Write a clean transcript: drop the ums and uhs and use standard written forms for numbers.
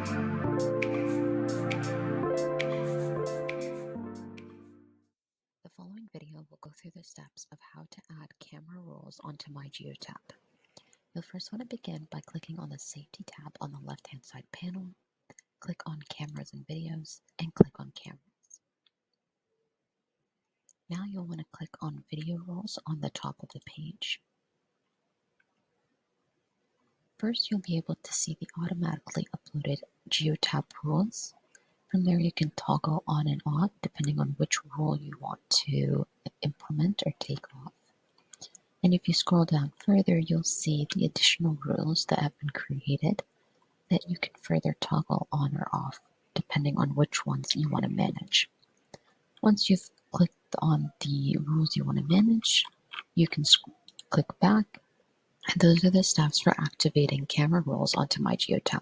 The following video will go through the steps of how to add camera rolls onto MyGeotab. You'll first want to begin by clicking on the Safety tab on the left-hand side panel, click on Cameras and Videos, and click on Cameras. Now you'll want to click on Video Rolls on the top of the page. First, you'll be able to see the automatically uploaded GeoTab rules. From there, you can toggle on and off depending on which rule you want to implement or take off. And if you scroll down further, you'll see the additional rules that have been created that you can further toggle on or off depending on which ones you want to manage. Once you've clicked on the rules you want to manage, you can click back, and those are the steps for activating camera rolls onto MyGeotab.